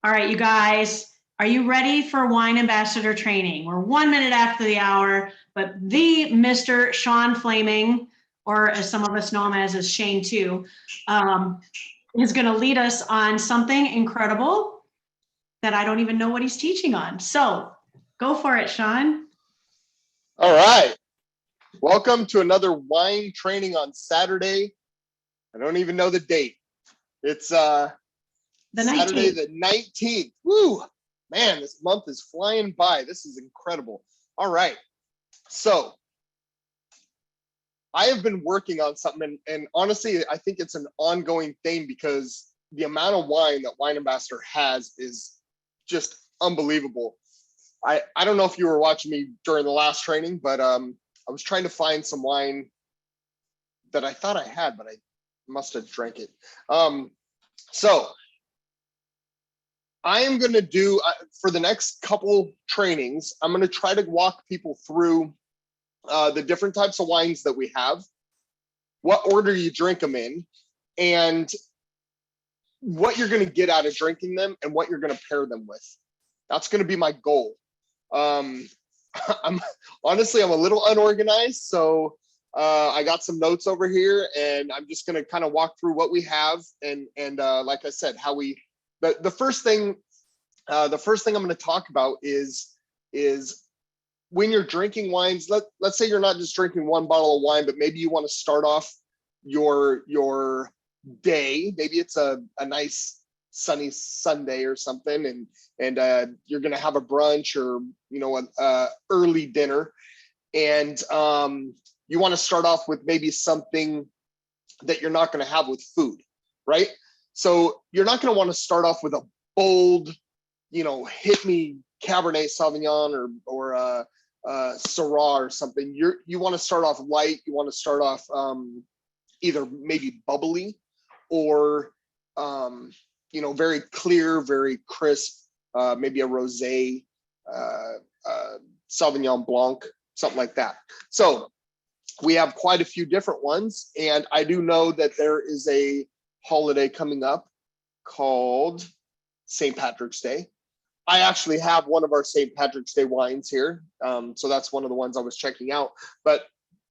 All right, you guys, are you ready for wine ambassador training? We're 1 minute after the hour, but the Mr. Sean Flaming, or as some of us know him as Shane too, is going to lead us on something incredible that I don't even know what he's teaching on. So go for it, Sean. All right. Welcome to another wine training on Saturday. I don't even know the date. It's Saturday the 19th. Woo! Man, this month is flying by. This is incredible. All right. So I have been working on something, and honestly, I think it's an ongoing thing because the amount of wine that Wine Ambassador has is just unbelievable. I don't know if you were watching me during the last training, but I was trying to find some wine that I thought I had, but I must have drank it. So I am going to do, for the next couple trainings, I'm going to try to walk people through the different types of wines that we have, what order you drink them in, and what you're going to get out of drinking them and what you're going to pair them with. That's going to be my goal. I'm honestly, I'm a little unorganized, so I got some notes over here, and I'm just going to kind of walk through what we have, and like I said, how we. The first thing I'm going to talk about is when you're drinking wines. Let's say you're not just drinking one bottle of wine, but maybe you want to start off your day. Maybe it's a nice sunny Sunday or something, and you're going to have a brunch or an early dinner, and you want to start off with maybe something that you're not going to have with food, right? So you're not going to want to start off with a bold, hit me Cabernet Sauvignon or Syrah or something. You want to start off light. You want to start off either maybe bubbly or very clear, very crisp, maybe a rosé, Sauvignon Blanc, something like that. So we have quite a few different ones, and I do know that there is a holiday coming up called St. Patrick's Day. I actually have one of our St. Patrick's Day wines here. So that's one of the ones I was checking out. But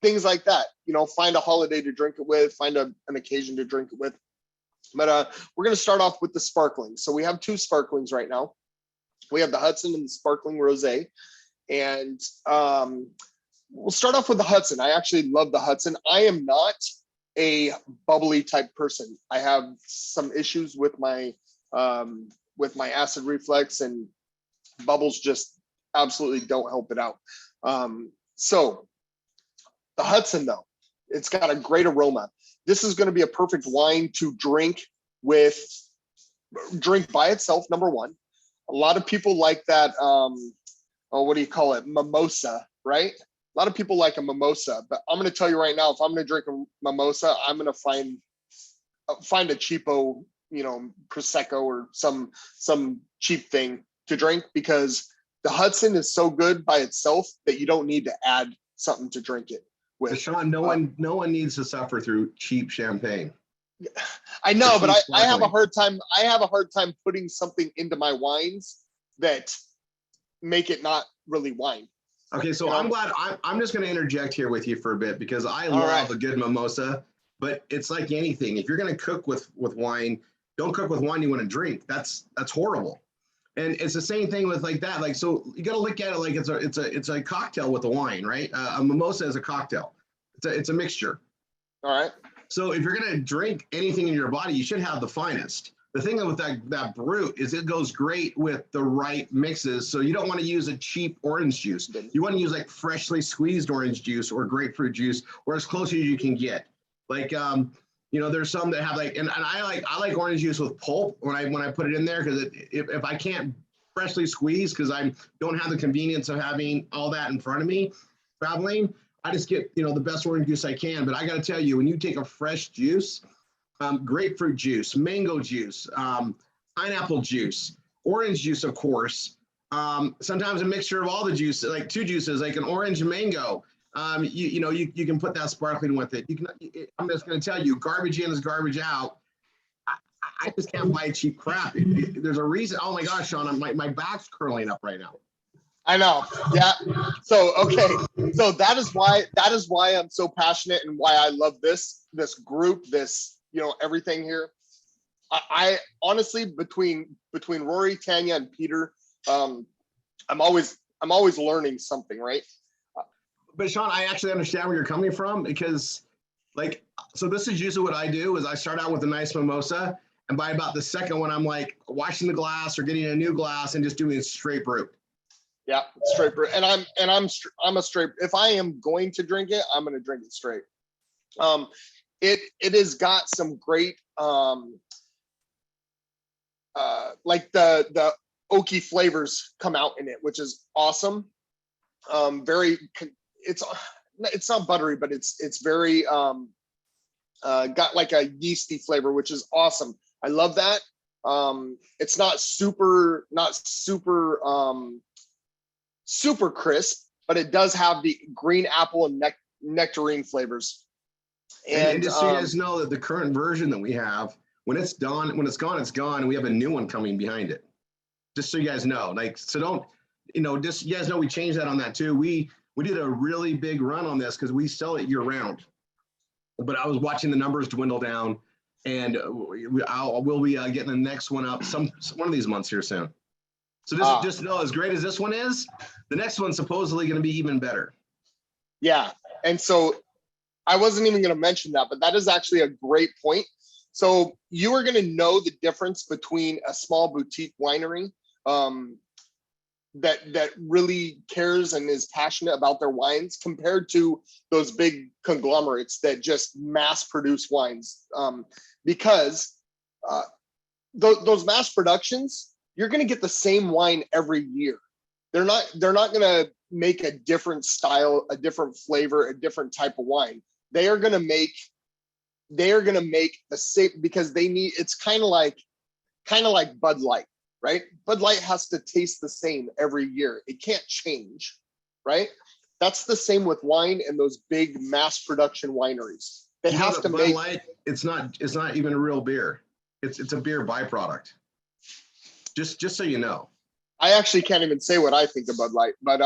things like that, find a holiday to drink it with, find an occasion to drink it with. But we're going to start off with the sparklings. So we have two sparklings right now. We have the Hudson and the Sparkling Rosé. And we'll start off with the Hudson. I actually love the Hudson. I am not a bubbly type person. I have some issues with my acid reflux, and bubbles just absolutely don't help it out. So the Hudson, though, it's got a great aroma. This is going to be a perfect wine to drink by itself, number one. A lot of people like that, what do you call it? Mimosa, right? A lot of people like a mimosa, but I'm going to tell you right now, if I'm going to drink a mimosa, I'm going to find a cheapo, Prosecco or some cheap thing to drink, because the Hudson is so good by itself that you don't need to add something to drink it with. But Sean, no one needs to suffer through cheap champagne. I know, but I have a hard time. I have a hard time putting something into my wines that make it not really wine. Okay, so I'm glad. I'm just going to interject here with you for a bit, because I love a good mimosa, but it's like anything. If you're going to cook with wine, don't cook with wine you want to drink. That's horrible. And it's the same thing with like that. Like, so you got to look at it like it's a cocktail with a wine, right? A mimosa is a cocktail. It's a mixture. All right. So if you're going to drink anything in your body, you should have the finest. The thing with that brute is it goes great with the right mixes. So you don't want to use a cheap orange juice. You want to use like freshly squeezed orange juice or grapefruit juice, or as close as you can get. Like, there's some that have like, and I like orange juice with pulp when I put it in there, because if I can't freshly squeeze, because I don't have the convenience of having all that in front of me traveling, I just get the best orange juice I can. But I got to tell you, when you take a fresh juice, grapefruit juice, mango juice, pineapple juice, orange juice, of course. Sometimes a mixture of all the juices, like two juices, like an orange and mango. You can put that sparkling with it. I'm just going to tell you, garbage in is garbage out. I just can't buy cheap crap. There's a reason. Oh my gosh, Sean, my back's curling up right now. I know. Yeah. So, okay. So that is why I'm so passionate and why I love this group, this, everything here. I honestly, between Rory, Tanya, and Peter, I'm always learning something, right? But Sean, I actually understand where you're coming from, because so this is usually what I do is I start out with a nice mimosa, and by about the second one, I'm like washing the glass or getting a new glass and just doing straight brut. Yeah, straight brut. And I'm a straight. If I am going to drink it, I'm going to drink it straight. It has got some great like the oaky flavors come out in it, which is awesome. It's not buttery, but it's very got like a yeasty flavor, which is awesome. I love that. It's not super crisp, but it does have the green apple and nectarine flavors. And just so you guys know that the current version that we have, when it's gone, it's gone, and we have a new one coming behind it. Just so you guys know, so don't, just you guys know we changed that on that too. We did a really big run on this because we sell it year round. But I was watching the numbers dwindle down, and we'll be getting the next one up one of these months here soon. So just know, as great as this one is, the next one's supposedly going to be even better. Yeah, and so I wasn't even going to mention that, but that is actually a great point. So you are going to know the difference between a small boutique winery that really cares and is passionate about their wines compared to those big conglomerates that just mass produce wines. Because those mass productions, you're going to get the same wine every year. They're not going to make a different style, a different flavor, a different type of wine. They are going to make the same, because they need, it's kind of like Bud Light, right? Bud Light has to taste the same every year. It can't change, right? That's the same with wine and those big mass production wineries. They have to Bud Light, it's not even a real beer. It's a beer byproduct. Just so you know. I actually can't even say what I think of Bud Light, but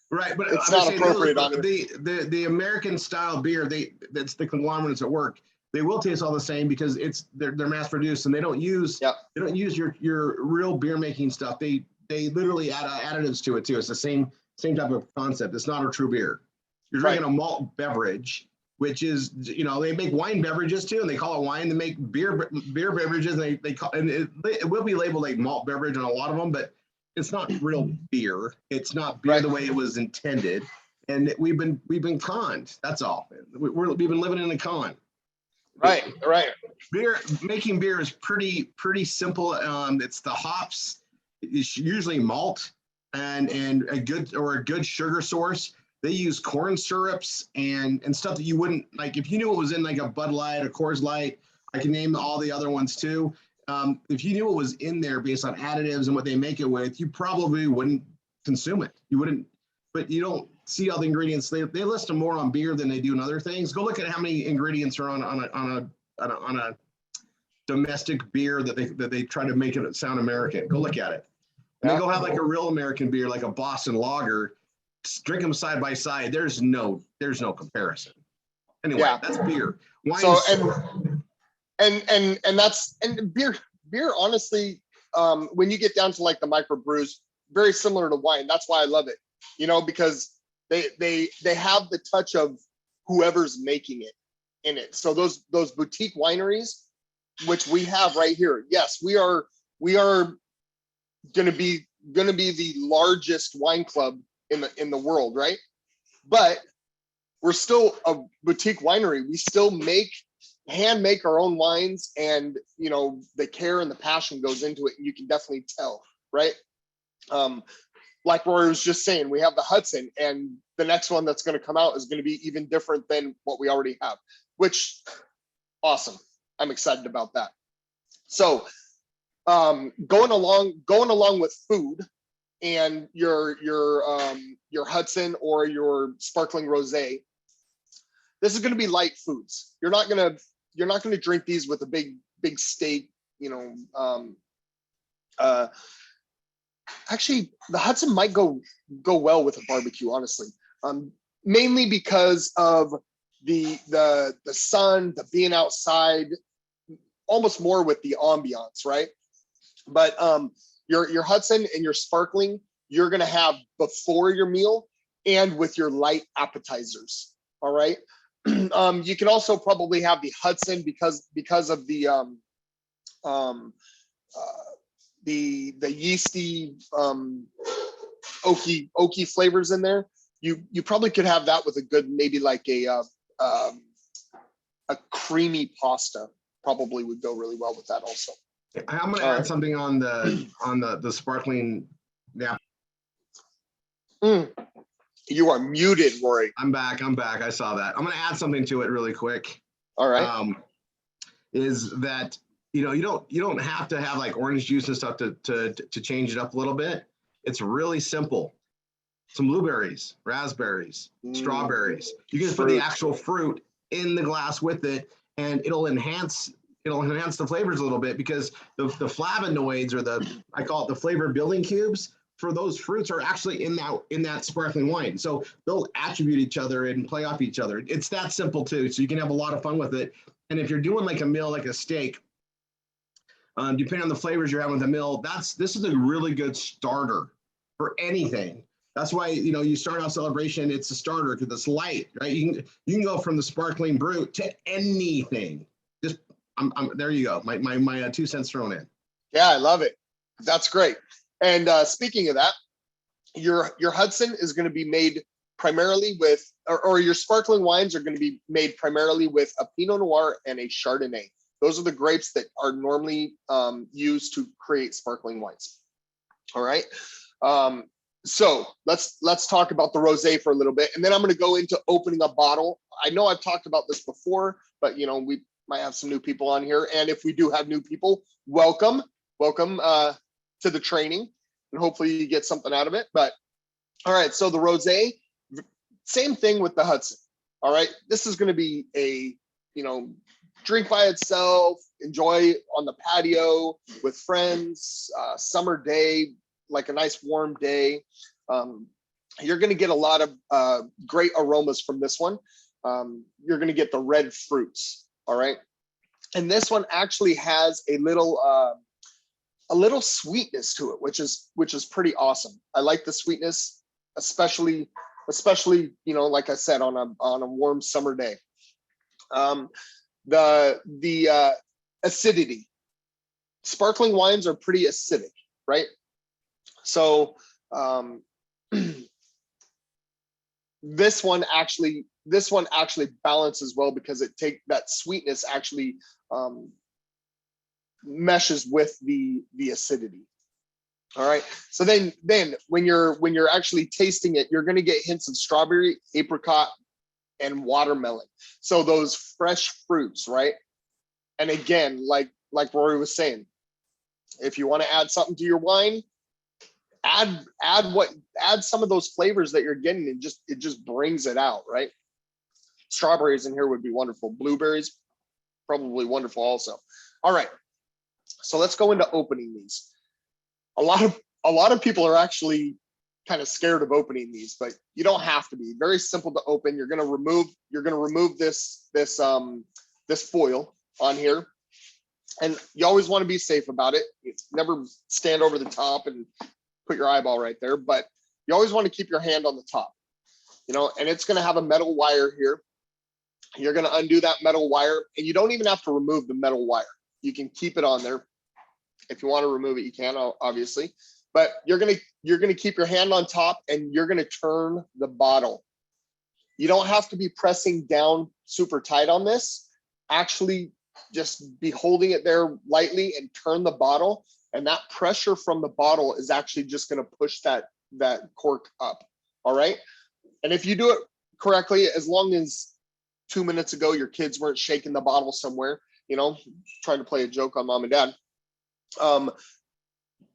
right, but it's not appropriate on the American style beer. That's the conglomerates at work. They will taste all the same because they're mass produced, and they don't use your real beer making stuff. They literally add additives to it too. It's the same type of concept. It's not a true beer. You're drinking a malt beverage, which is, they make wine beverages too, and they call it wine. They make beer beverages, and they call, and it will be labeled like malt beverage on a lot of them, but it's not real beer. It's not beer the way it was intended, and we've been conned. That's all. We've been living in a con. Right. Making beer is pretty simple. It's the hops. It's usually malt and a good sugar source. They use corn syrups and stuff that you wouldn't, like, if you knew it was in like a Bud Light, a Coors Light. I can name all the other ones too. If you knew what was in there based on additives and what they make it with, you probably wouldn't consume it. You wouldn't, but you don't see all the ingredients. They list them more on beer than they do in other things. Go look at how many ingredients are on a domestic beer that they try to make it sound American. Go look at it. And then go have like a real American beer, like a Boston Lager. Drink them side by side. There's no comparison. Anyway, that's beer. Wine. So and that's beer. Honestly, when you get down to like the microbrews, very similar to wine. That's why I love it. Because they have the touch of whoever's making it in it. So those boutique wineries, which we have right here. Yes, we are going to be the largest wine club in the world, right? But we're still a boutique winery. We still hand make our own wines, and the care and the passion goes into it, and you can definitely tell, right? Like Rory was just saying, we have the Hudson, and the next one that's going to come out is going to be even different than what we already have, which awesome. I'm excited about that. So going along with food and your Hudson or your sparkling rosé, this is going to be light foods. You're not going to drink these with a big steak, actually the Hudson might go well with a barbecue, honestly. Mainly because of the sun, the being outside, almost more with the ambiance, right? But your Hudson and your sparkling, you're gonna have before your meal and with your light appetizers. All right. You can also probably have the Hudson because of the yeasty oaky flavors in there. You probably could have that with a good, maybe like a creamy pasta. Probably would go really well with that also. I'm gonna add something on the sparkling. Yeah. You are muted, Rory. I'm back. I saw that. I'm gonna add something to it really quick. All right. Is that you don't have to have like orange juice and stuff to change it up a little bit. It's really simple. Some blueberries, raspberries, strawberries. You can just put the actual fruit in the glass with it, and it'll enhance the flavors a little bit, because the flavonoids, or I call it the flavor building cubes, for those fruits are actually in that sparkling wine. So they'll attribute each other and play off each other. It's that simple too. So you can have a lot of fun with it. And if you're doing like a meal, like a steak, depending on the flavors you're having with the meal, this is a really good starter for anything. That's why, you start off celebration, it's a starter because it's light, right? You can go from the sparkling brut to anything. Just there you go. My 2 cents thrown in. Yeah, I love it. That's great. And speaking of that, your Hudson is going to be made primarily with, or your sparkling wines are going to be made primarily with a Pinot Noir and a Chardonnay. Those are the grapes that are normally used to create sparkling wines. All right. So let's talk about the rosé for a little bit, and then I'm going to go into opening a bottle. I know I've talked about this before, but we might have some new people on here, and if we do have new people, welcome to the training, and hopefully you get something out of it. But all right, so the rosé, same thing with the Hudson. All right, this is going to be a drink by itself, enjoy on the patio with friends, summer day, like a nice warm day. You're going to get a lot of great aromas from this one. You're going to get the red fruits. All right. And this one actually has a little sweetness to it, which is pretty awesome. I like the sweetness, especially, like I said, on a warm summer day. The acidity. Sparkling wines are pretty acidic, right? So this one actually balances well, because that sweetness actually meshes with the acidity. All right. So then when you're actually tasting it, you're going to get hints of strawberry, apricot, and watermelon. So those fresh fruits, right? And again, like Rory was saying, if you want to add something to your wine, add some of those flavors that you're getting, and it just brings it out, right? Strawberries in here would be wonderful. Blueberries, probably wonderful also. All right. So let's go into opening these. A lot of people are actually kind of scared of opening these, but you don't have to be. Very simple to open. You're going to remove this foil on here, and you always want to be safe about it. You never stand over the top and put your eyeball right there, but you always want to keep your hand on the top, and it's going to have a metal wire here. You're going to undo that metal wire, and you don't even have to remove the metal wire. You can keep it on there. If you want to remove it, you can, obviously, but you're going to keep your hand on top, and you're going to turn the bottle. You don't have to be pressing down super tight on this. Actually, just be holding it there lightly and turn the bottle, and that pressure from the bottle is actually just going to push that cork up. All right. And if you do it correctly, as long as 2 minutes ago your kids weren't shaking the bottle somewhere, trying to play a joke on mom and dad,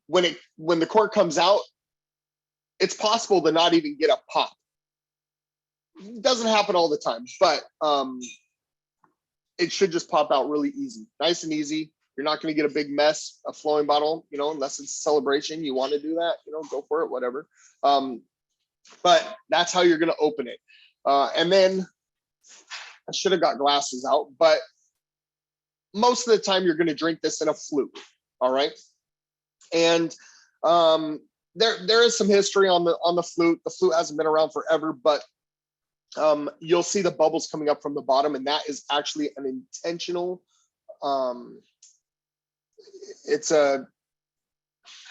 when the cork comes out, it's possible to not even get a pop. It doesn't happen all the time, but it should just pop out really easy, nice and easy. You're not going to get a big mess, a flowing bottle, you know, unless it's a celebration. You want to do that, you know, go for it, whatever. But that's how you're going to open it. And then I should have got glasses out, but most of the time you're going to drink this in a flute. All right. And there is some history on the flute. The flute hasn't been around forever, but you'll see the bubbles coming up from the bottom, and that is actually an intentional. It's a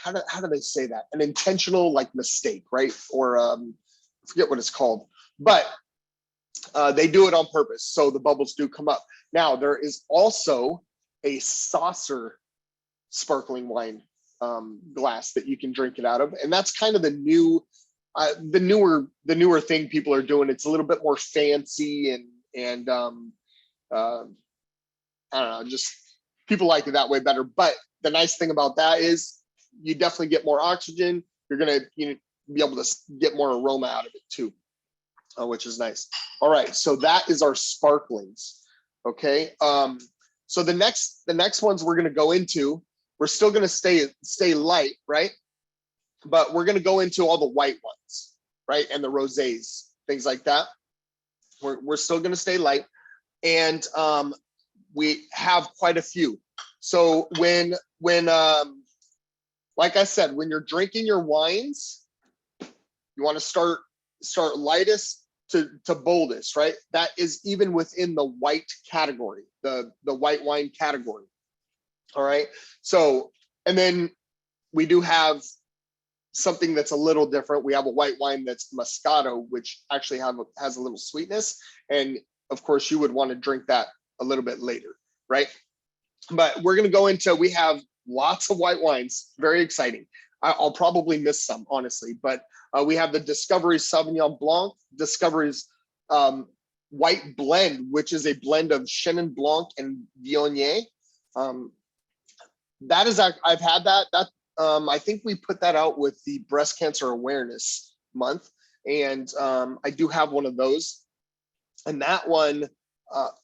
how do they say that? An intentional like mistake, right? Or I forget what it's called, but they do it on purpose, so the bubbles do come up. Now there is also a saucer sparkling wine glass that you can drink it out of, and that's kind of the newer thing people are doing. It's a little bit more fancy and I don't know, just people like it that way better. But the nice thing about that is you definitely get more oxygen. You're gonna be able to get more aroma out of it too, which is nice. All right, so that is our sparklings. Okay, so the next ones we're gonna go into. We're still going to stay light, right? But we're going to go into all the white ones, right? And the rosés, things like that. We're still going to stay light. And we have quite a few. So when like I said, when you're drinking your wines, you want to start lightest to boldest, right? That is even within the white category, the white wine category. All right. So, and then we do have something that's a little different. We have a white wine that's Moscato, which actually has a little sweetness. And of course, you would want to drink that a little bit later, right? But we're going to go into, we have lots of white wines. Very exciting. I'll probably miss some, honestly. But we have the Discovery Sauvignon Blanc, Discovery's white blend, which is a blend of Shannon Blanc and Veonier. That is, I've had that. I think we put that out with the Breast Cancer Awareness Month, and I do have one of those. And that one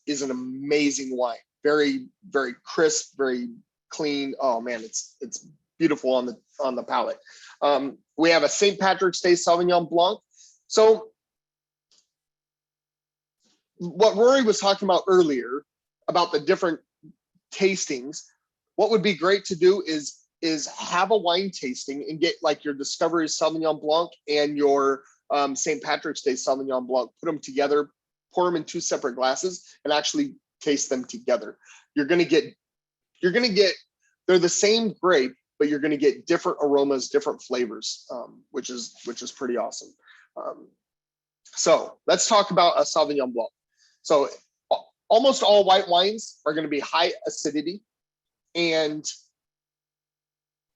is an amazing wine. Very, very crisp, very clean. Oh man, it's beautiful on the palate. We have a St. Patrick's Day Sauvignon Blanc. So what Rory was talking about earlier about the different tastings. What would be great to do is have a wine tasting and get like your Discovery Sauvignon Blanc and your St. Patrick's Day Sauvignon Blanc, put them together, pour them in two separate glasses, and actually taste them together. You're gonna get, they're the same grape, but you're gonna get different aromas, different flavors, which is pretty awesome. So let's talk about a Sauvignon Blanc. So almost all white wines are gonna be high acidity and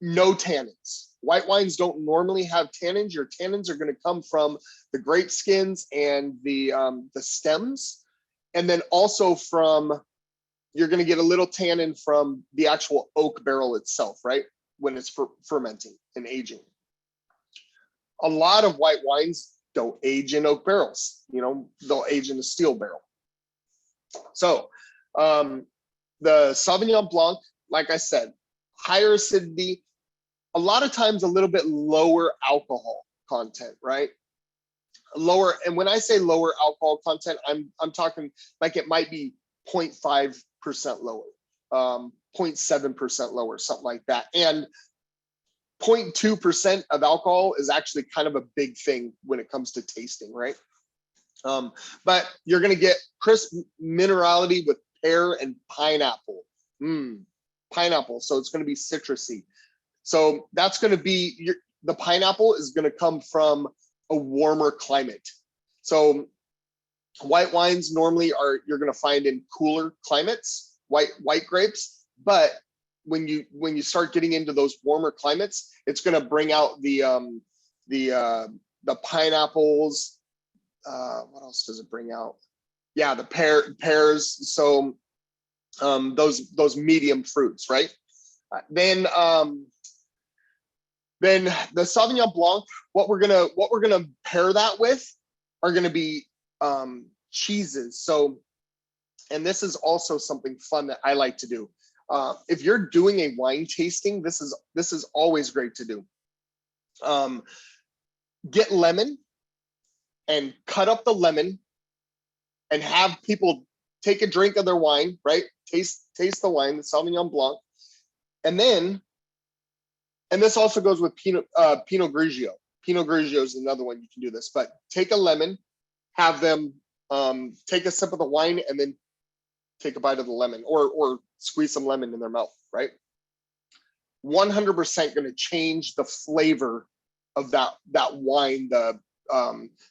no tannins. White wines don't normally have tannins. Your tannins are going to come from the grape skins and the stems, and then also from, you're going to get a little tannin from the actual oak barrel itself, right? When it's fermenting and aging. A lot of white wines don't age in oak barrels. You know, they'll age in a steel barrel. So the Sauvignon Blanc, like I said, higher acidity, a lot of times a little bit lower alcohol content, right? Lower, and when I say lower alcohol content, I'm talking like it might be 0.5% lower, 0.7% lower, something like that. And 0.2% of alcohol is actually kind of a big thing when it comes to tasting, right? But you're going to get crisp minerality with pear and pineapple. Pineapple, so it's going to be citrusy. So that's going to be, the pineapple is going to come from a warmer climate. So white wines normally you're going to find in cooler climates, white grapes, but when you start getting into those warmer climates, it's going to bring out the pineapples. What else does it bring out? Yeah, the pears. So those medium fruits, right? Then the Sauvignon Blanc, what we're gonna pair that with are gonna be cheeses. So, and this is also something fun that I like to do. if you're doing a wine tasting, this is always great to do. Get lemon and cut up the lemon and have people take a drink of their wine, right? Taste the wine, the Sauvignon Blanc. And then, and this also goes with Pinot Grigio. Pinot Grigio is another one you can do this, but take a lemon, have them take a sip of the wine and then take a bite of the lemon or squeeze some lemon in their mouth, right? 100% going to change the flavor of that wine, the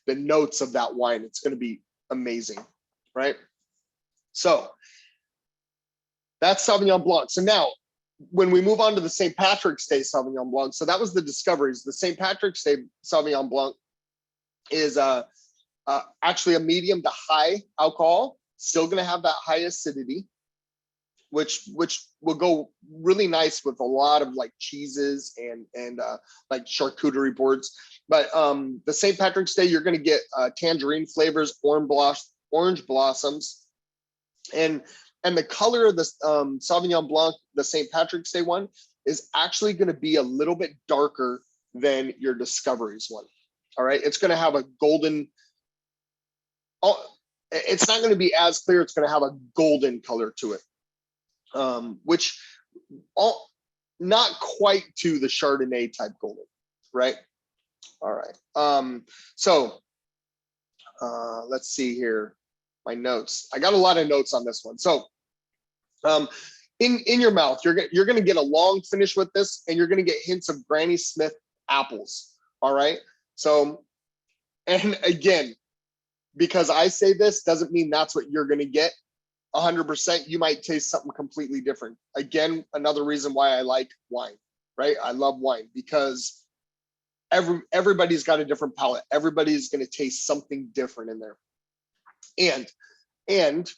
notes of that wine. It's going to be amazing, right? So that's Sauvignon Blanc. So now when we move on to the St. Patrick's Day Sauvignon Blanc, so that was the discoveries. The St. Patrick's Day Sauvignon Blanc is actually a medium to high alcohol, still going to have that high acidity, which will go really nice with a lot of like cheeses and like charcuterie boards. But the St. Patrick's Day, you're going to get tangerine flavors, orange blossoms, and the color of the Sauvignon Blanc, the St. Patrick's Day one, is actually going to be a little bit darker than your Discoveries one. All right, it's going to have a golden. It's not going to be as clear. It's going to have a golden color to it, which not quite to the Chardonnay type golden, right? All right. So let's see here. My notes. I got a lot of notes on this one. So in your mouth, you're going to get a long finish with this, and you're going to get hints of Granny Smith apples. All right. So, and again, because I say this doesn't mean that's what you're going to get 100%. You might taste something completely different. Again, another reason why I like wine, right? I love wine because everybody's got a different palate. Everybody's going to taste something different in there. And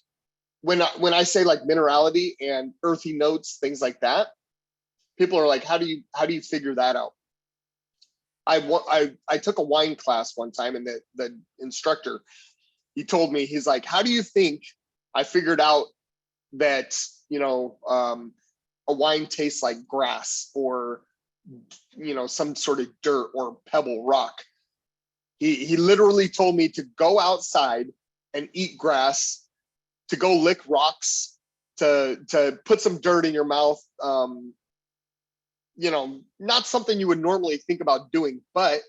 when I say like minerality and earthy notes, things like that, people are like, how do you figure that out? I took a wine class one time, and the instructor, he told me, he's like, how do you think I figured out that, a wine tastes like grass or, some sort of dirt or pebble rock? He literally told me to go outside and eat grass, to go lick rocks, to put some dirt in your mouth. Not something you would normally think about doing, but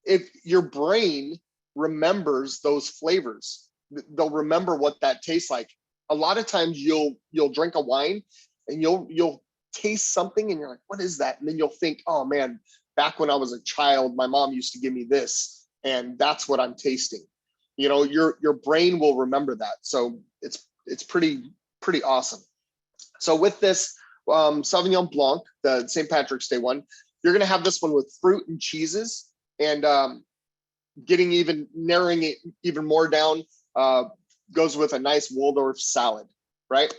if your brain remembers those flavors, they'll remember what that tastes like. A lot of times you'll drink a wine and you'll taste something and you're like, what is that? And then you'll think, oh man, back when I was a child, my mom used to give me this, and that's what I'm tasting. Your brain will remember that. So it's pretty awesome. So with this Sauvignon Blanc, the St. Patrick's Day one, you're going to have this one with fruit and cheeses, and narrowing it even more down, goes with a nice Waldorf salad, right?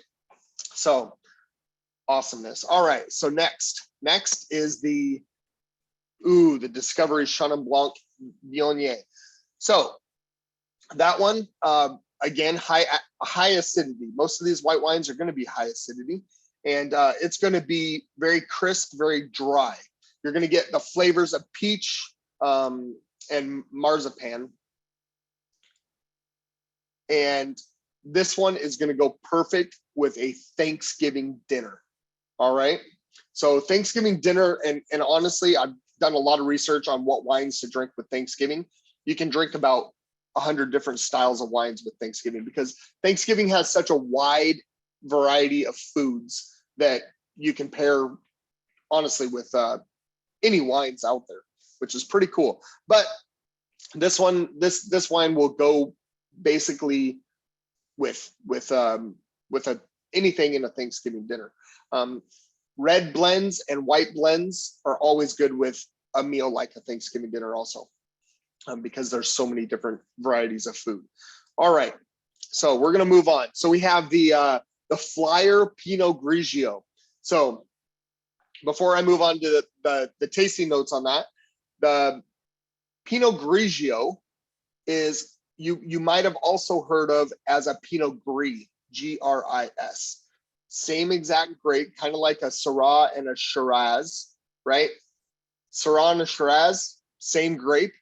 So awesomeness. All right. So next is the Discovery Chenin Blanc Veonier. So that one, again, high acidity. Most of these white wines are going to be high acidity, and it's going to be very crisp, very dry. You're going to get the flavors of peach and marzipan. And this one is going to go perfect with a Thanksgiving dinner. All right. So Thanksgiving dinner, and honestly, I've done a lot of research on what wines to drink with Thanksgiving. You can drink about 100 different styles of wines with Thanksgiving, because Thanksgiving has such a wide variety of foods that you can pair, honestly, with any wines out there, which is pretty cool. But this wine will go basically with anything in a Thanksgiving dinner. Red blends and white blends are always good with a meal like a Thanksgiving dinner also, because there's so many different varieties of food. All right, so we're gonna move on. So we have the Flyer Pinot Grigio. So before I move on to the tasting notes on that, the Pinot Grigio is, you might have also heard of as a Pinot Gris, Gris. same exact grape, kind of like a Syrah and a Shiraz, right? Syrah and a Shiraz, same grape,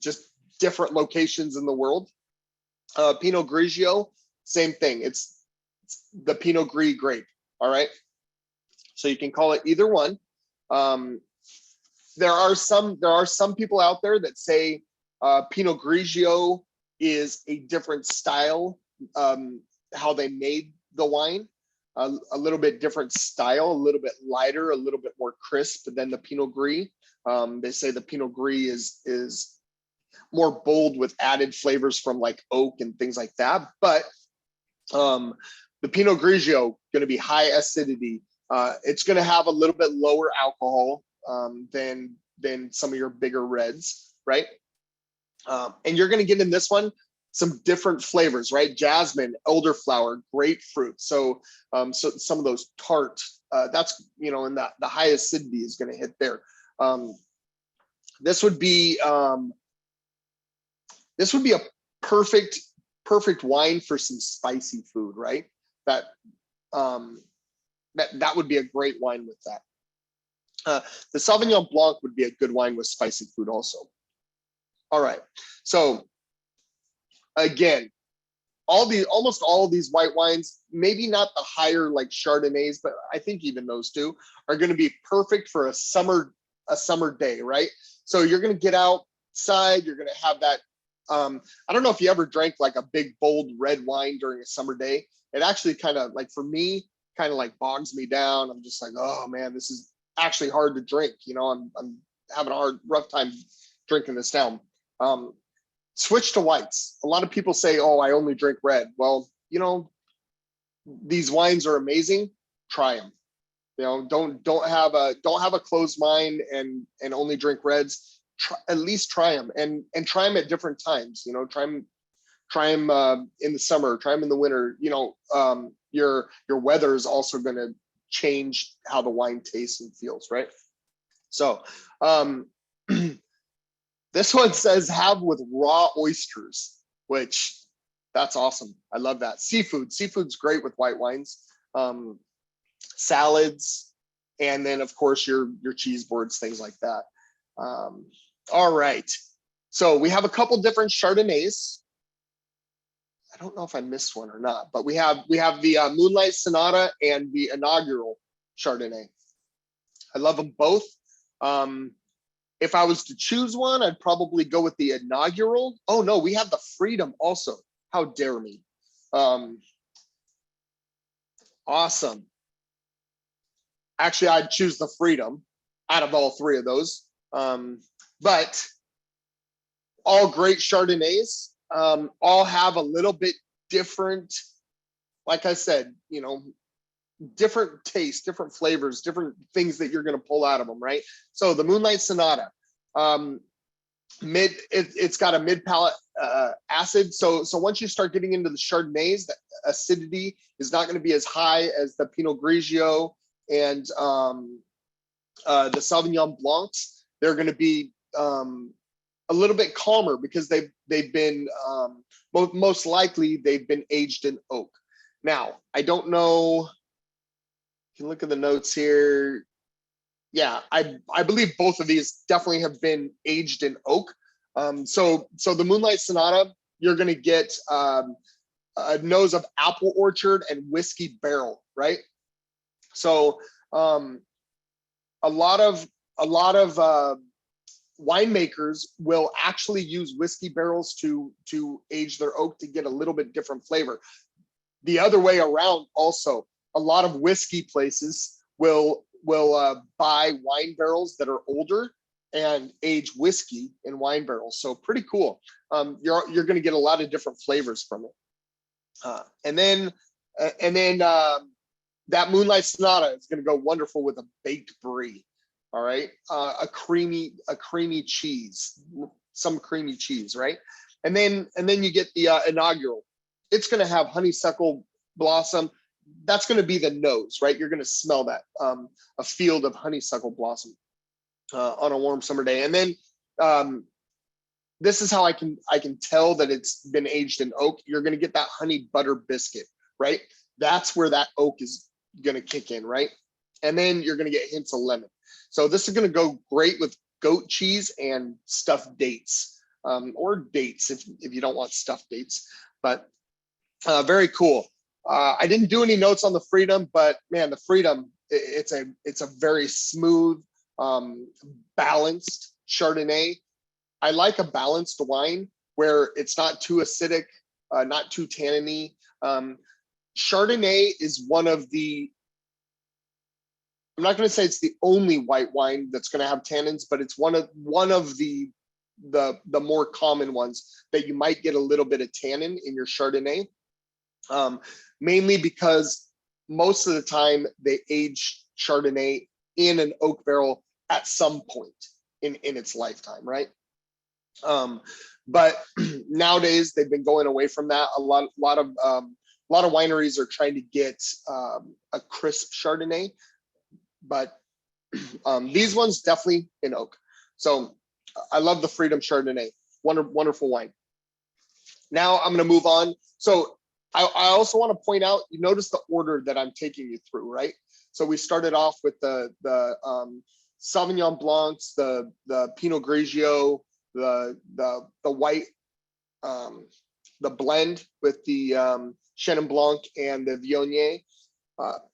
just different locations in the world. Pinot Grigio, same thing. It's the Pinot Gris grape, all right? So you can call it either one. There are some people out there that say Pinot Grigio is a different style, how they made the wine, a little bit different style, a little bit lighter, a little bit more crisp than the Pinot Gris. They say the Pinot Gris is more bold with added flavors from like oak and things like that. But the Pinot Grigio going to be high acidity. It's going to have a little bit lower alcohol than some of your bigger reds, right? And you're going to get in this one some different flavors, right? Jasmine, elderflower, grapefruit. So some of those tart, that's, you know, and the high acidity is going to hit there. This would be a perfect wine for some spicy food, right? That would be a great wine with that. The Sauvignon Blanc would be a good wine with spicy food also. All right, so again, almost all of these white wines, maybe not the higher like Chardonnays, but I think even those two are going to be perfect for a summer day, right? So you're going to get outside, you're going to have that. I don't know if you ever drank like a big bold red wine during a summer day. It actually kind of like, for me, kind of like bogs me down. I'm just like, oh man, this is actually hard to drink. You know, I'm having a rough time drinking this down. Switch to whites. A lot of people say, oh, I only drink red. Well, you know, these wines are amazing. Try them. You know, don't have a closed mind and only drink reds. At least try them and try them at different times. You know, try them in the summer, try them in the winter. You know, your weather is also going to change how the wine tastes and feels, right? So this one says have with raw oysters, which that's awesome. I love that. Seafood's great with white wines. Salads, and then of course your cheese boards, things like that. All right, so we have a couple different Chardonnays. I don't know if I missed one or not, but we have the Moonlight Sonata and the Inaugural Chardonnay. I love them both. If I was to choose one, I'd probably go with the Inaugural. Oh no, we have the Freedom also. How dare me? Awesome. Actually, I'd choose the Freedom out of all three of those. But all great Chardonnays, all have a little bit different, like I said, you know, different tastes, different flavors, different things that you're going to pull out of them, right? So the Moonlight Sonata, it's got a mid palate acid. So once you start getting into the Chardonnays, the acidity is not going to be as high as the Pinot Grigio and the Sauvignon Blancs. They're going to be a little bit calmer because they've been most likely they've been aged in oak. Now, I don't know. You can look at the notes here. Yeah, I believe both of these definitely have been aged in oak. So the Moonlight Sonata, you're going to get a nose of apple orchard and whiskey barrel, right? So a lot of winemakers will actually use whiskey barrels to age their oak to get a little bit different flavor. The other way around also, a lot of whiskey places will buy wine barrels that are older and age whiskey in wine barrels. So pretty cool. You're going to get a lot of different flavors from it. And then that Moonlight Sonata is going to go wonderful with a baked brie. All right, a creamy cheese, some creamy cheese, right? And then you get the Inaugural. It's going to have honeysuckle blossom. That's going to be the nose, right? You're going to smell that, a field of honeysuckle blossom on a warm summer day. And then this is how I can tell that it's been aged in oak. You're going to get that honey butter biscuit, right? that's where that oak is going to kick in, right? And then you're going to get hints of lemon. So this is going to go great with goat cheese and stuffed dates, or dates if you don't want stuffed dates. But very cool. I didn't do any notes on the Freedom, but man, the Freedom, it's a very smooth, balanced Chardonnay. I like a balanced wine where it's not too acidic, not too tanniny. Chardonnay is one of the, I'm not going to say it's the only white wine that's going to have tannins, but it's one of the more common ones that you might get a little bit of tannin in your Chardonnay, mainly because most of the time they age Chardonnay in an oak barrel at some point in its lifetime, right? But nowadays they've been going away from that. A lot of wineries are trying to get a crisp Chardonnay, but these ones definitely in oak. So I love the Freedom Chardonnay. Wonderful wine. Now I'm going to move on. So I also want to point out, you notice the order that I'm taking you through, right? So we started off with the Sauvignon Blancs, the Pinot Grigio, the white, the blend with the Shannon Blanc and the Veonier.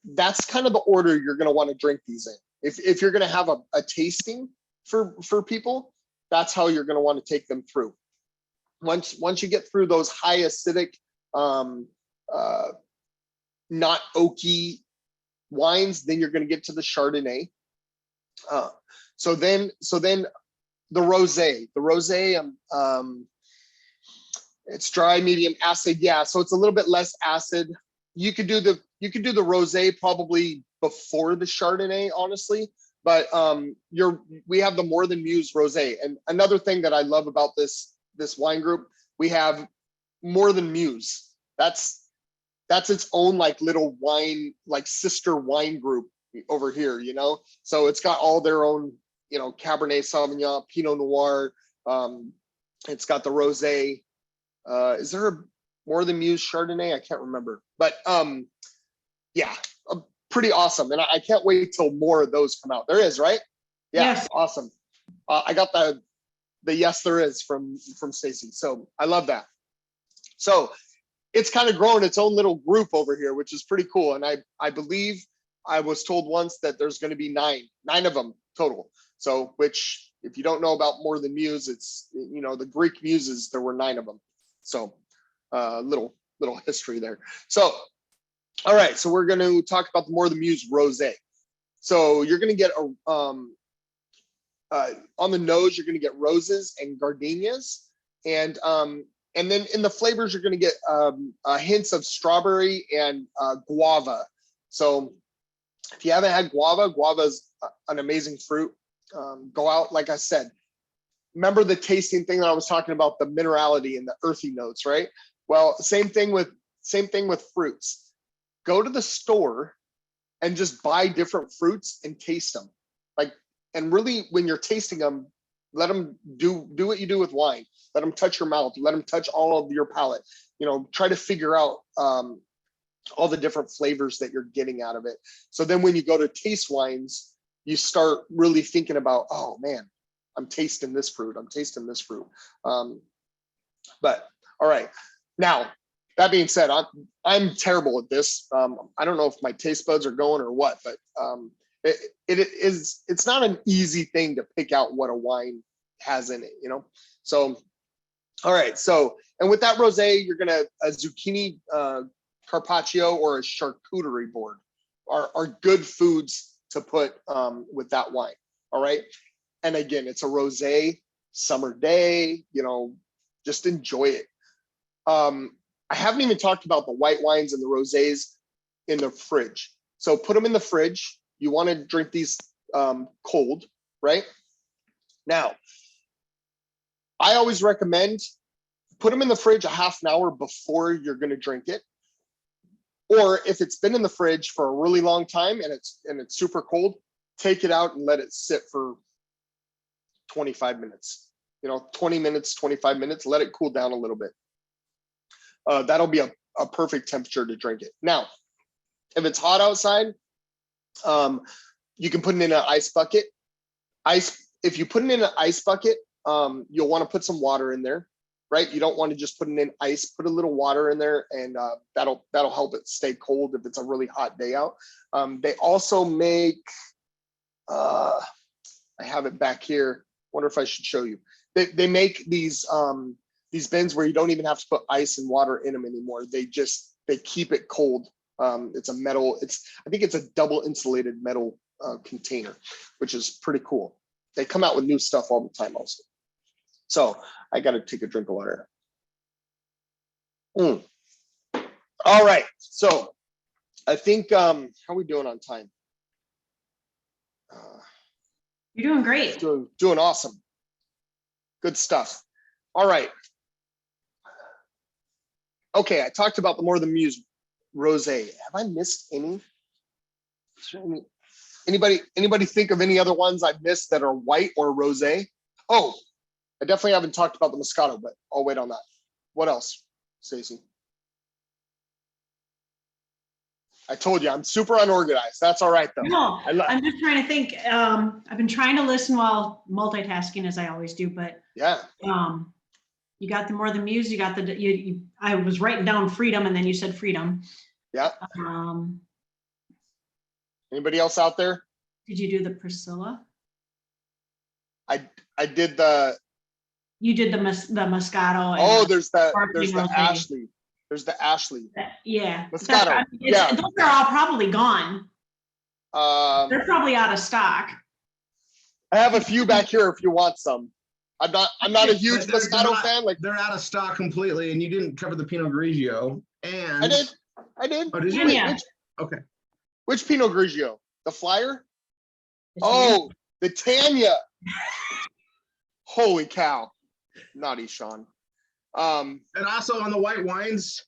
That's kind of the order you're going to want to drink these in. If you're going to have a tasting for people, that's how you're going to want to take them through. Once you get through those high acidic, not oaky wines, then you're going to get to the Chardonnay. So then the rosé, it's dry, medium acid. Yeah, so it's a little bit less acid. You could do the rosé probably before the Chardonnay, honestly. But we have the More Than Muse rosé. And another thing that I love about this wine group, we have More Than Muse. That's its own like little wine, like sister wine group over here, you know? So it's got all their own, you know, Cabernet Sauvignon, Pinot Noir. It's got the rosé. Is there a More Than Muse Chardonnay? I can't remember. But yeah, pretty awesome. And I can't wait till more of those come out. There is, right? Yeah, yes. Awesome. I got the yes, there is from Stacy. So I love that. So it's kind of grown its own little group over here, which is pretty cool. And I believe I was told once that there's going to be nine of them total. So, which if you don't know about More Than Muse, it's, you know, the Greek muses, there were 9 of them. So little history there. So, all right. So we're going to talk about the More Than Muse rosé. So you're going to get on the nose, you're going to get roses and gardenias, and then in the flavors, you're going to get hints of strawberry and guava. So if you haven't had guava is an amazing fruit. Go out, like I said, remember the tasting thing that I was talking about, the minerality and the earthy notes, right? Well, same thing with fruits. Go to the store and just buy different fruits and taste them. And really, when you're tasting them, let them do what you do with wine. Let them touch your mouth. Let them touch all of your palate. You know, try to figure out all the different flavors that you're getting out of it. So then when you go to taste wines, you start really thinking about, oh man, I'm tasting this fruit. I'm tasting this fruit. But all right. Now, that being said, I'm terrible at this. I don't know if my taste buds are going or what, but it's not an easy thing to pick out what a wine has in it, you know? So, all right. So, and with that rosé, you're going to a zucchini carpaccio or a charcuterie board are good foods to put with that wine. All right. And again, it's a rosé, summer day, you know, just enjoy it. I haven't even talked about the white wines and the rosés in the fridge. So put them in the fridge. You want to drink these cold, right? Now, I always recommend put them in the fridge a half an hour before you're going to drink it. Or if it's been in the fridge for a really long time and it's super cold, take it out and let it sit for 25 minutes. You know, 20 minutes, 25 minutes, let it cool down a little bit. That'll be a perfect temperature to drink it. Now, If it's hot outside, you can put it in an ice bucket. If you put it in an ice bucket, you'll want to put some water in there, right? You don't want to just put it in ice. Put a little water in there, and that'll help it stay cold if it's a really hot day out. They also make, I have it back here. Wonder if I should show you. They make these bins where you don't even have to put ice and water in them anymore. They keep it cold. It's a metal. I think it's a double insulated metal container, which is pretty cool. They come out with new stuff all the time also. So I got to take a drink of water. All right. So I think, how are we doing on time? You're doing great. Doing awesome. Good stuff. All right. Okay, I talked about the More Than Muse Rosé. Have I missed any? Anybody think of any other ones I've missed that are white or rosé? Oh, I definitely haven't talked about the Moscato, but I'll wait on that. What else, Stacey? I told you I'm super unorganized. That's all right though. No, I'm just trying to think. I've been trying to listen while multitasking, as I always do, but yeah. You got the More Than Muse. You got I was writing down freedom, and then you said freedom. Yeah. Anybody else out there? Did you do the Priscilla? I did the. You did the Moscato. Oh, there's the Rosé. Ashley. There's the Ashley. Yeah. Moscato. Yeah. Those are all probably gone. They're probably out of stock. I have a few back here if you want some. I'm not a huge Moscato fan. Like they're out of stock completely, and you didn't cover the Pinot Grigio. And I did. Oh, did you? Yeah. Okay. Which Pinot Grigio? The Flyer? Oh, the Tanya. Holy cow. Naughty Sean. And also on the white wines,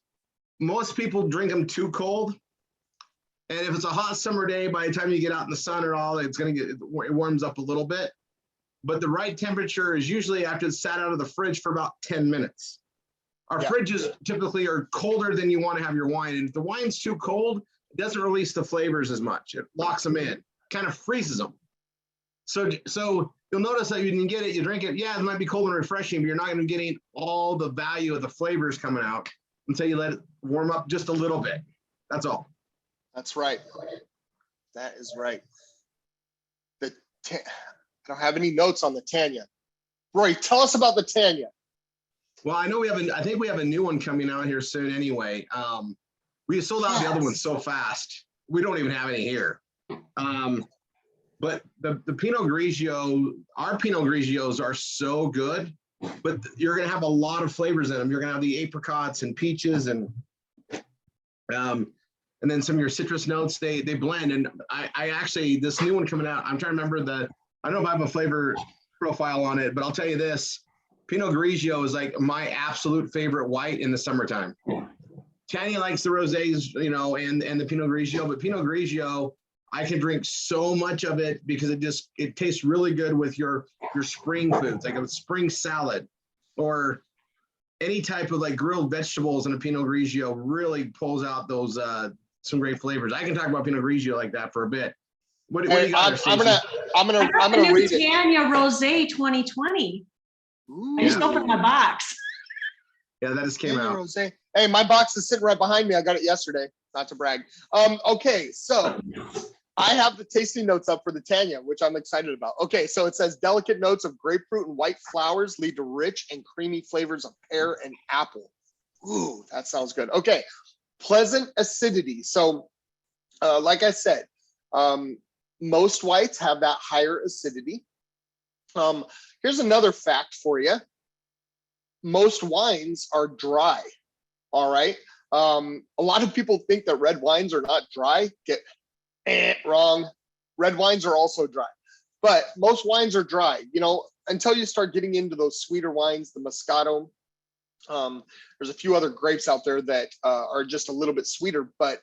most people drink them too cold. And if it's a hot summer day, by the time you get out in the sun or all, it warms up a little bit. But the right temperature is usually after it's sat out of the fridge for about 10 minutes. Our fridges typically are colder than you want to have your wine. And if the wine's too cold, it doesn't release the flavors as much. It locks them in, kind of freezes them. So you'll notice that when you get it, you drink it. Yeah, it might be cold and refreshing, but you're not going to be getting all the value of the flavors coming out until you let it warm up just a little bit. That's all. That's right. That is right. I don't have any notes on the Tanya. Roy, tell us about the Tanya. Well, I know I think we have a new one coming out here soon anyway. We sold out the other one so fast. We don't even have any here. But the Pinot Grigio, our Pinot Grigios are so good, but you're going to have a lot of flavors in them. You're going to have the apricots and peaches and then some of your citrus notes, they blend. And I actually, this new one coming out, I'm trying to remember I don't know if I have a flavor profile on it, but I'll tell you this, Pinot Grigio is like my absolute favorite white in the summertime. Tanya likes the rosés, and the Pinot Grigio, but Pinot Grigio, I can drink so much of it because it tastes really good with your spring foods, like a spring salad or any type of like grilled vegetables, and a Pinot Grigio really pulls out those some great flavors. I can talk about Pinot Grigio like that for a bit. What do you got? I'm gonna read it. Tanya Rosé 2020. Ooh. I just opened my box. Yeah, that just came Tanya out. Rosé. Hey, my box is sitting right behind me. I got it yesterday. Not to brag. Okay, so I have the tasting notes up for the Tanya, which I'm excited about. Okay, so it says delicate notes of grapefruit and white flowers lead to rich and creamy flavors of pear and apple. Ooh, that sounds good. Okay, pleasant acidity. So, like I said, most whites have that higher acidity. Here's another fact for you. Most wines are dry. All right. A lot of people think that red wines are not dry. Wrong. Red wines are also dry, but most wines are dry, until you start getting into those sweeter wines, the Moscato. There's a few other grapes out there that are just a little bit sweeter, but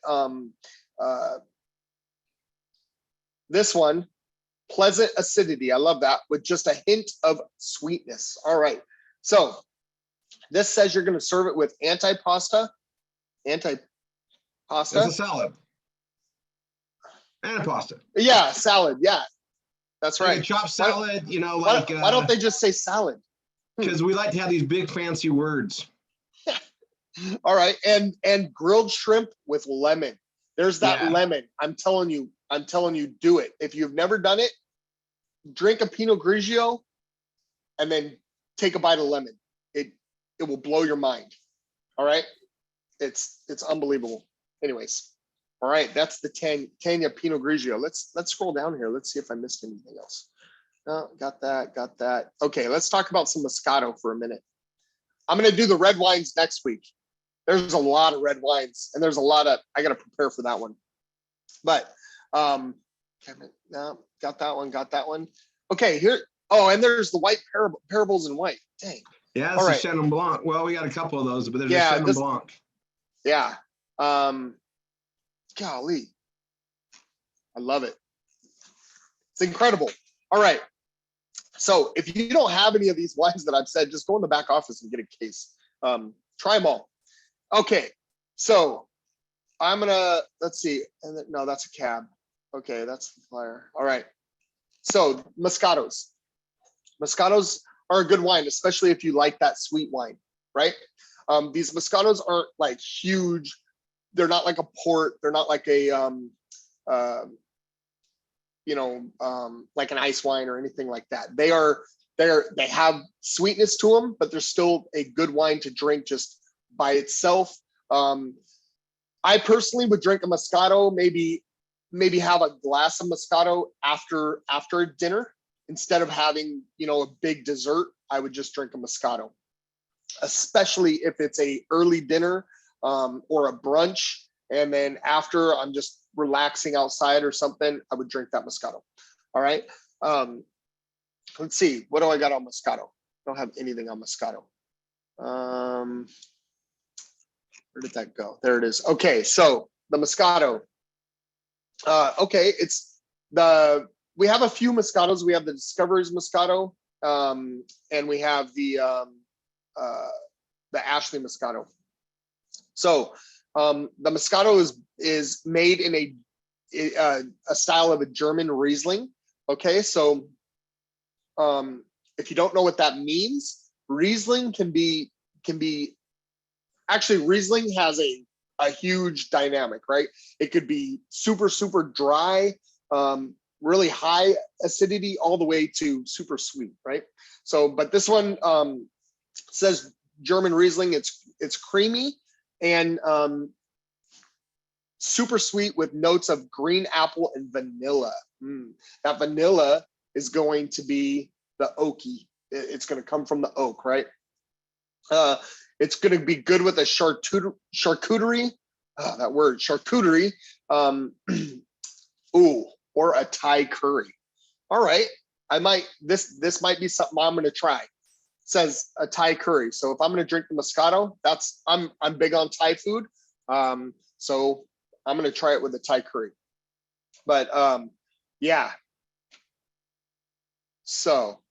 this one, pleasant acidity. I love that, with just a hint of sweetness. All right. So this says you're going to serve it with antipasta. It's a salad. And a pasta. Yeah, salad. Yeah, that's Like right. a chopped salad, you know, Why, like why don't they just say salad? because we like to have these big fancy words. All right, and grilled shrimp with lemon. There's that Yeah. lemon. I'm telling you, do it. If you've never done it, drink a Pinot Grigio, and then take a bite of lemon. It will blow your mind. All right, it's unbelievable. Anyways, all right, that's the Tanya Pinot Grigio. Let's scroll down here. Let's see if I missed anything else. No, got that. Okay, let's talk about some Moscato for a minute. I'm gonna do the red wines next week. There's a lot of red wines, and there's a lot of, I got to prepare for that one. But, no, got that one. Okay, here. Oh, and there's the white parables in white. Dang. Yeah, that's a Shannon Blanc. Well, we got a couple of those, but there's a Shannon Blanc. Yeah. Golly. I love it. It's incredible. All right. So if you don't have any of these wines that I've said, just go in the back office and get a case. Try them all. Okay, so I'm gonna, let's see. No, that's a cab. Okay, that's the flyer. All right. So Moscatos. Moscatos are a good wine, especially if you like that sweet wine, right? These Moscatos aren't like huge. They're not like a port. They're not like a like an ice wine or anything like that. They have sweetness to them, but they're still a good wine to drink just by itself. I personally would drink a Moscato, maybe have a glass of Moscato after dinner instead of having, a big dessert. I would just drink a Moscato, especially if it's a early dinner or a brunch, and then after I'm just relaxing outside or something, I would drink that Moscato. All right. Let's see, what do I got on Moscato? I don't have anything on Moscato. Where did that go? There it is. Okay, so the Moscato. Okay, we have a few Moscatos. We have the Discovery's Moscato, and we have the Ashley Moscato. So the Moscato is made in a style of a German Riesling. Okay, so if you don't know what that means, Riesling can be actually, Riesling has a huge dynamic, right? It could be super, super dry, really high acidity, all the way to super sweet, right? So, but this one says German Riesling. It's creamy and super sweet with notes of green apple and vanilla. That vanilla is going to be the oaky. It's going to come from the oak, right? It's going to be good with a charcuterie. That word, charcuterie. Or a Thai curry. All right, this might be something I'm going to try. It says a Thai curry. So if I'm going to drink the Moscato, I'm big on Thai food. So I'm going to try it with a Thai curry. But yeah. So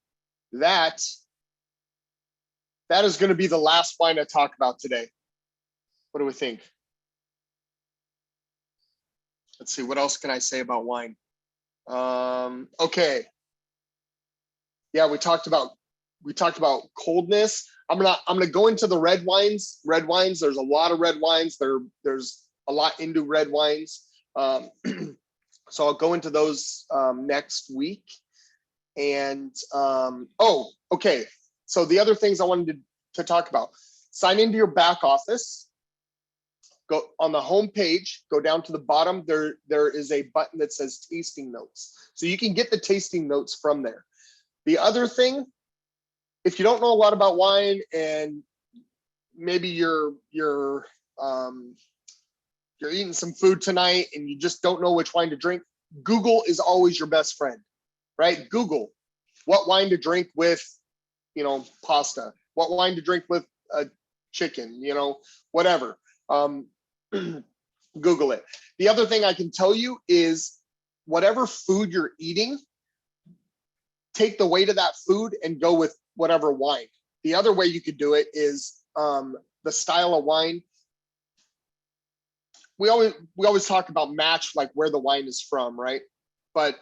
that is going to be the last wine I talk about today. What do we think? Let's see, what else can I say about wine? Okay. Yeah, we talked about coldness. I'm gonna go into the red wines. Red wines, there's a lot of red wines. There's a lot into red wines. So I'll go into those next week. And okay. So the other things I wanted to talk about: sign into your back office. Go on the home page, go down to the bottom. There is a button that says tasting notes. So you can get the tasting notes from there. The other thing, if you don't know a lot about wine and maybe you're eating some food tonight and you just don't know which wine to drink, Google is always your best friend, right? Google what wine to drink with, pasta, what wine to drink with a chicken, whatever. Google it. The other thing I can tell you is whatever food you're eating, take the weight of that food and go with whatever wine. The other way you could do it is the style of wine. we always talk about match, like where the wine is from, right? But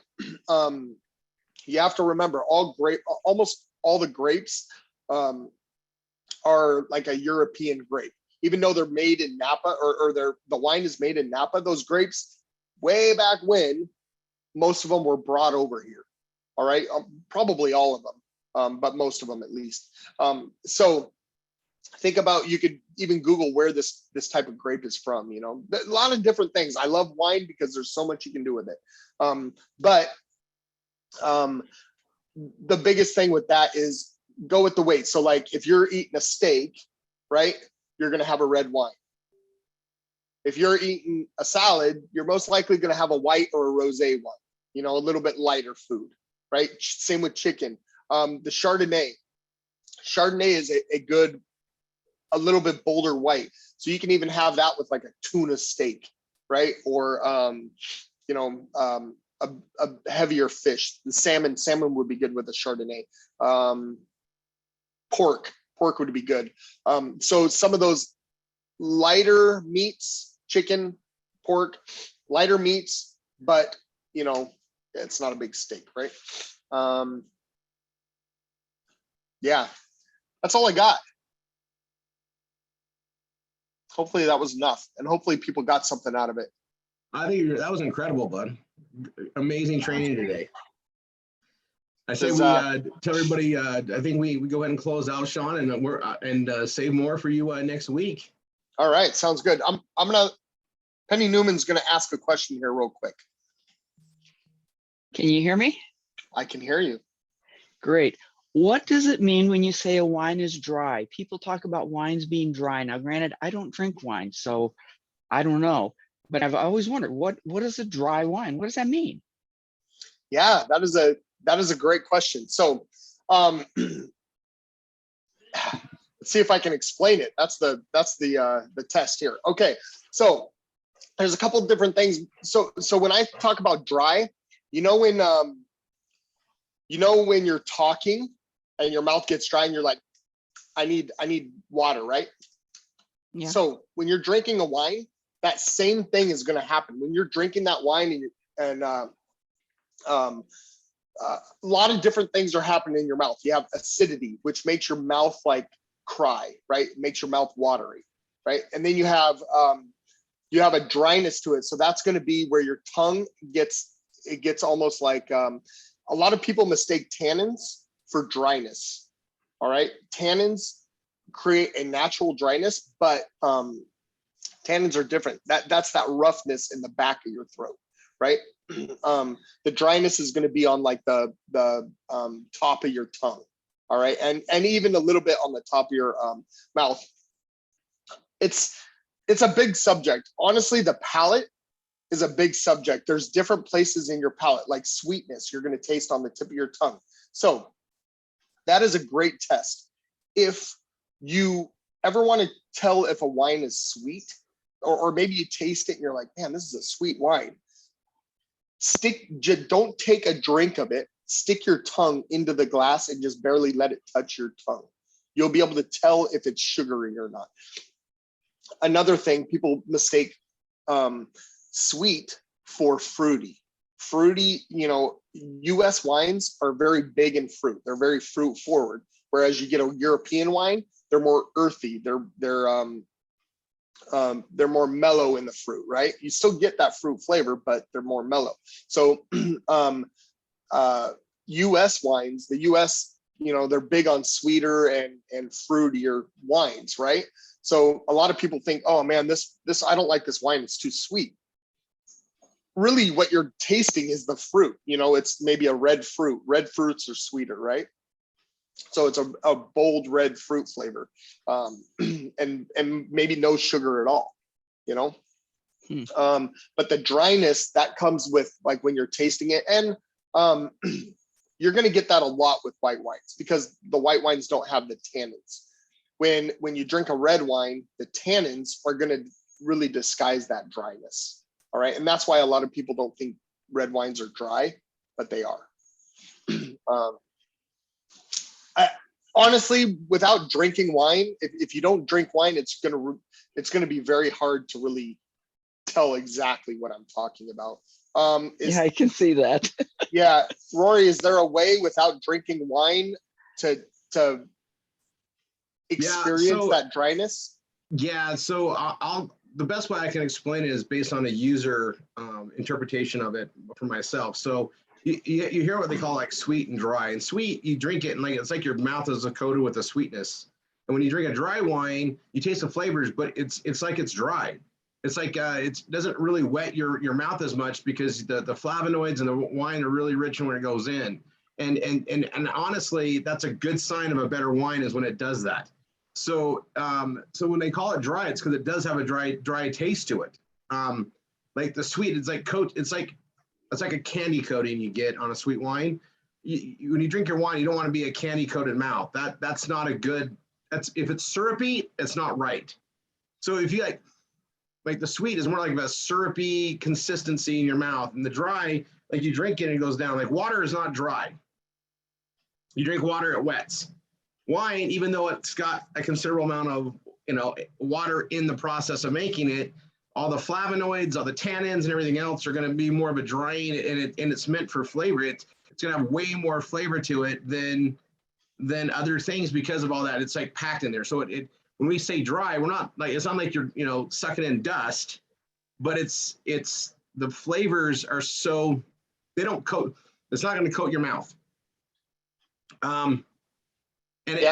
you have to remember almost all the grapes are like a European grape, even though they're made in Napa, or the wine is made in Napa. Those grapes, way back when, most of them were brought over here. All right, probably all of them, but most of them at least. So think about, you could even Google where this type of grape is from. You know, a lot of different things. I love wine because there's so much you can do with it. But the biggest thing with that is go with the weight. So like if you're eating a steak, right, you're going to have a red wine. If you're eating a salad, you're most likely going to have a white or a rosé wine, you know, a little bit lighter food, right? Same with chicken. The Chardonnay is a little bit bolder white. So you can even have that with like a tuna steak, right? Or, you know, a heavier fish. The salmon would be good with a Chardonnay. Pork would be good. So some of those lighter meats, chicken, pork, lighter meats, but you know, it's not a big steak, right? Yeah, that's all I got. Hopefully that was enough, and hopefully people got something out of it. I think that was incredible, bud. Amazing training today. I say we tell everybody. I think we go ahead and close out, Sean, and we're save more for you next week. All right, sounds good. Penny Newman's gonna ask a question here real quick. Can you hear me? I can hear you. Great. What does it mean when you say a wine is dry? People talk about wines being dry. Now, granted, I don't drink wine, so I don't know. But I've always wondered, what is a dry wine? What does that mean? Yeah, that is a great question. So let's see if I can explain it. That's the test here. Okay, so there's a couple of different things. So when I talk about dry, you know when you're talking and your mouth gets dry and you're like, I need water, right? Yeah. So when you're drinking a wine, that same thing is going to happen when you're drinking that wine, and a lot of different things are happening in your mouth. You have acidity, which makes your mouth like cry, right? It makes your mouth watery, right? And then you have a dryness to it. So that's going to be where your tongue gets almost like, a lot of people mistake tannins for dryness. All right. Tannins create a natural dryness, but tannins are different. That's that roughness in the back of your throat, right? The dryness is going to be on like the top of your tongue. All right. And even a little bit on the top of your mouth. It's a big subject. Honestly, the palate is a big subject. There's different places in your palate, like sweetness, you're going to taste on the tip of your tongue. So that is a great test. If you ever want to tell if a wine is sweet, or maybe you taste it and you're like, man, this is a sweet wine. Don't take a drink of it. Stick your tongue into the glass and just barely let it touch your tongue. You'll be able to tell if it's sugary or not. Another thing, people mistake sweet for fruity. Fruity, you know, US wines are very big in fruit. They're very fruit forward. Whereas you get a European wine, they're more earthy. They're more mellow in the fruit, right? You still get that fruit flavor, but they're more mellow. So US wines, the US, you know, they're big on sweeter and fruitier wines, right? So a lot of people think, oh man, this I don't like this wine, it's too sweet. Really what you're tasting is the fruit. You know, it's maybe a red fruit. Red fruits are sweeter, right? So it's a bold red fruit flavor, and maybe no sugar at all, you know. But the dryness that comes with like when you're tasting it, and you're going to get that a lot with white wines because the white wines don't have the tannins. When you drink a red wine, the tannins are going to really disguise that dryness. All right, and that's why a lot of people don't think red wines are dry, but they are. Honestly, without drinking wine, if you don't drink wine, it's gonna be very hard to really tell exactly what I'm talking about. Yeah, I can see that. Yeah, Rory, is there a way without drinking wine to experience that dryness? Yeah, so the best way I can explain it is based on a user interpretation of it for myself. So you hear what they call like sweet and dry. And sweet, you drink it and like it's like your mouth is coated with a sweetness. And when you drink a dry wine, you taste the flavors, but it's like it's dry. It's like it doesn't really wet your mouth as much because the flavonoids and the wine are really rich when it goes in. And honestly, that's a good sign of a better wine is when it does that. So so when they call it dry, it's because it does have a dry taste to it. Like the sweet, it's like a candy coating you get on a sweet wine. When you drink your wine, you don't want to be a candy coated mouth. That's not a good. If it's syrupy, it's not right. So if you like the sweet is more like a syrupy consistency in your mouth, and the dry, like you drink it and it goes down. Like water is not dry. You drink water, it wets. Wine, even though it's got a considerable amount of water in the process of making it, all the flavonoids, all the tannins, and everything else are going to be more of a drying, and it's meant for flavor. It's going to have way more flavor to it than other things because of all that. It's like packed in there. So when we say dry, we're not like it's not like you're sucking in dust, but it's the flavors are so they don't coat. It's not going to coat your mouth. And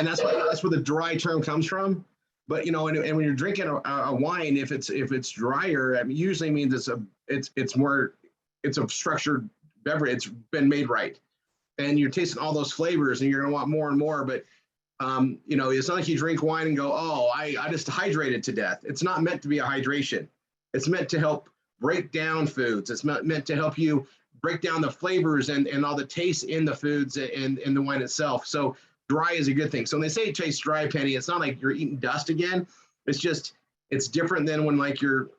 that's where the dry term comes from. But and when you're drinking a wine, if it's drier, I mean, usually means it's a structured beverage. It's been made right, and you're tasting all those flavors, and you're gonna want more and more. But it's not like you drink wine and go, oh, I just hydrated to death. It's not meant to be a hydration. It's meant to help break down foods. It's meant to help you break down the flavors and all the taste in the foods and the wine itself. So dry is a good thing. So when they say it tastes dry, Penny, it's not like you're eating dust again. It's different than when like you're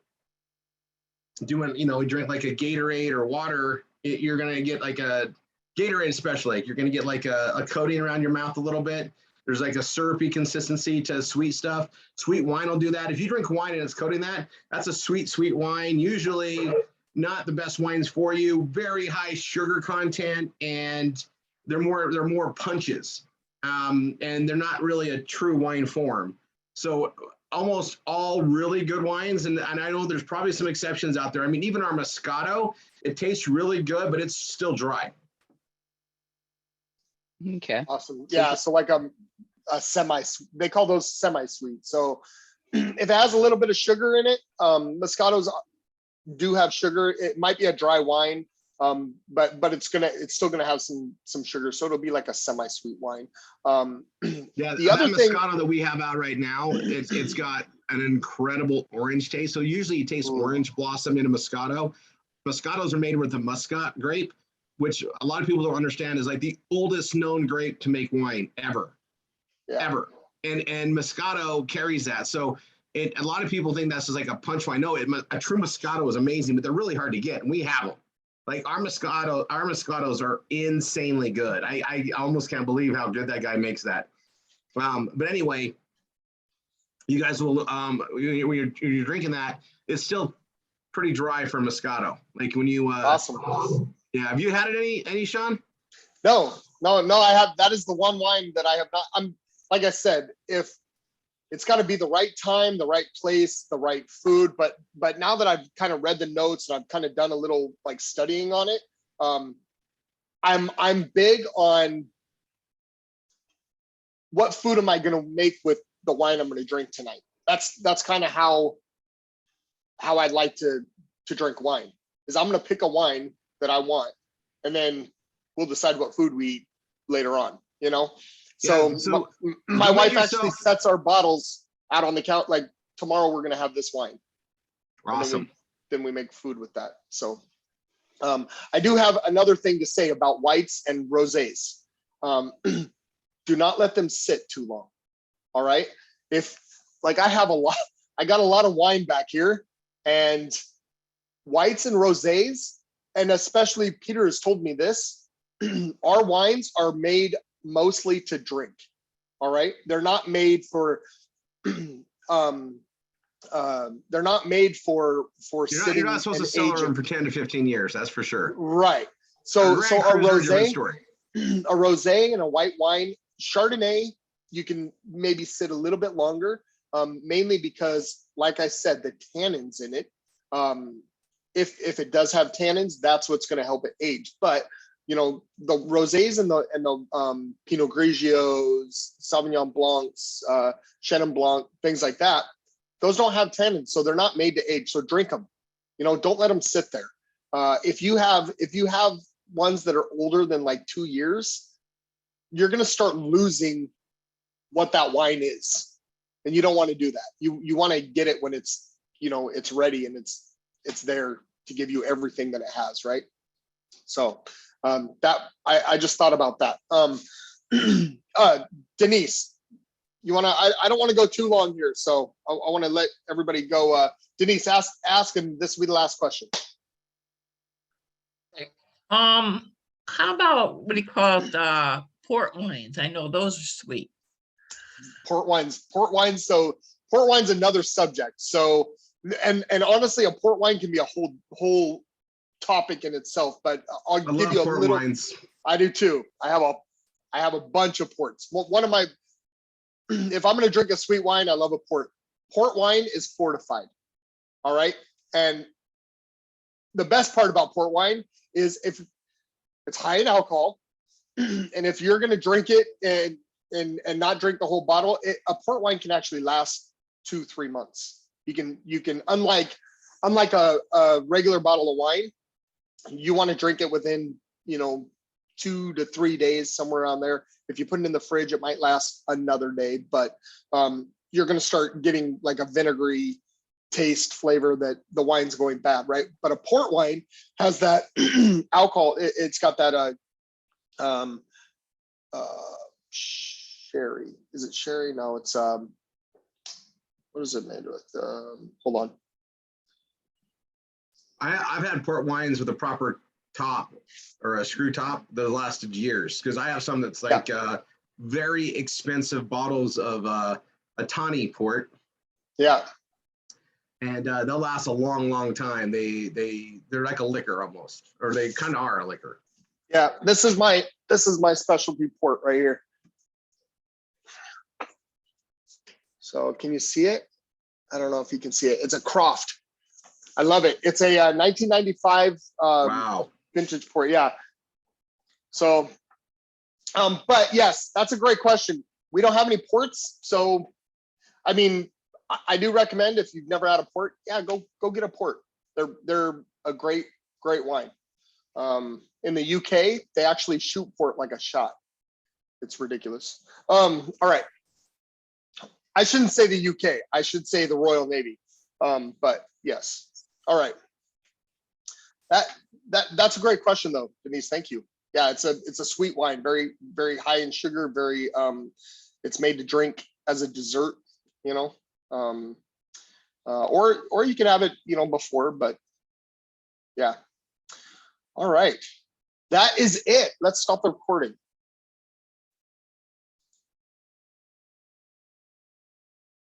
doing, you drink like a Gatorade or water, you're going to get like a Gatorade especially. You're going to get like a coating around your mouth a little bit. There's like a syrupy consistency to sweet stuff. Sweet wine will do that. If you drink wine and it's coating that's a sweet wine. Usually not the best wines for you. Very high sugar content, and they're more punches. And they're not really a true wine form. So almost all really good wines, and I know there's probably some exceptions out there. I mean, even our Moscato, it tastes really good, but it's still dry. Okay. Awesome. Yeah, so like a they call those semi-sweet. So if it has a little bit of sugar in it, Moscatos do have sugar. It might be a dry wine. But it's still gonna have some sugar, so it'll be like a semi-sweet wine. Yeah, the other thing Moscato that we have out right now, it's got an incredible orange taste. So usually you taste orange blossom in a Moscato. Moscatos are made with the Muscat grape, which a lot of people don't understand is like the oldest known grape to make wine ever. And Moscato carries that. So a lot of people think that's just like a punch wine. No, a true Moscato is amazing, but they're really hard to get, and we have them. Like our Moscatos are insanely good. I almost can't believe how good that guy makes that. But anyway, you guys will when you're drinking that, it's still pretty dry for Moscato. Like when you awesome. Yeah, have you had it any Sean? No, I have. That is the one wine that I have not. I'm like I said, if it's got to be the right time, the right place, the right food. But now that I've kind of read the notes and I've kind of done a little like studying on it, I'm big on what food am I going to make with the wine I'm going to drink tonight. That's kind of how I'd like to drink wine. Is I'm going to pick a wine that I want, and then we'll decide what food we eat later on. So my wife actually sets our bottles out on the count. Like tomorrow, we're going to have this wine. Awesome. Then we make food with that. So I do have another thing to say about whites and rosés. Do not let them sit too long. All right. If like I got a lot of wine back here, and whites and rosés, and especially Peter has told me this, our wines are made mostly to drink. All right. They're not made for they're not made for sitting You're not supposed and to sell aging. them for 10 to 15 years. That's for sure. Right. So Grand so a Cru's a different rosé, story. a rosé and a white wine, Chardonnay, you can maybe sit a little bit longer, mainly because, like I said, the tannins in it. If it does have tannins, that's what's going to help it age. But you know, the rosés and the Pinot Grigios, Sauvignon Blancs, Shannon Blanc, things like that, those don't have tannins, so they're not made to age. So drink them. You know, don't let them sit there. If you have ones that are older than like 2 years, you're going to start losing what that wine is, and you don't want to do that. You want to get it when it's, you know, it's ready and it's there to give you everything that it has, right? So that I just thought about that. Denise, you want to? I don't want to go too long here, so I want to let everybody go. Denise, ask, and this will be the last question. How about what do you call it, port wines? I know those are sweet. Port wines. So port wine's another subject. So and honestly, a port wine can be a whole topic in itself. But I'll give you a little. Wines. I do too. I have a bunch of ports. One of my, if I'm going to drink a sweet wine, I love a port. Port wine is fortified. All right. And the best part about port wine is if it's high in alcohol, and if you're going to drink it and not drink the whole bottle, a port wine can actually last 2-3 months. You can unlike a regular bottle of wine, you want to drink it within, you know, 2 to 3 days, somewhere around there. If you put it in the fridge, it might last another day, but you're going to start getting like a vinegary taste flavor that the wine's going bad, right? But a port wine has that alcohol. It's got that sherry. Is it sherry? No, it's what is it made with? Hold on. I've had port wines with a proper top or a screw top that lasted years, because I have some that's like very expensive bottles of a tawny port. Yeah. And they'll last a long time. They're like a liquor almost, or they kind of are a liquor. Yeah, this is my specialty port right here. So can you see it? I don't know if you can see it. It's a Croft. I love it. It's a 1995 Wow. vintage port. Yeah. So, but yes, that's a great question. We don't have any ports, so I mean, I do recommend, if you've never had a port, yeah, go get a port. They're a great wine. In the UK, they actually shoot port like a shot. It's ridiculous. All right. I shouldn't say the UK. I should say the Royal Navy. But yes. All right. That's a great question though, Denise. Thank you. Yeah, it's a sweet wine, very high in sugar, very it's made to drink as a dessert, you know. Or you can have it, you know, before, but yeah. All right. That is it. Let's stop the recording.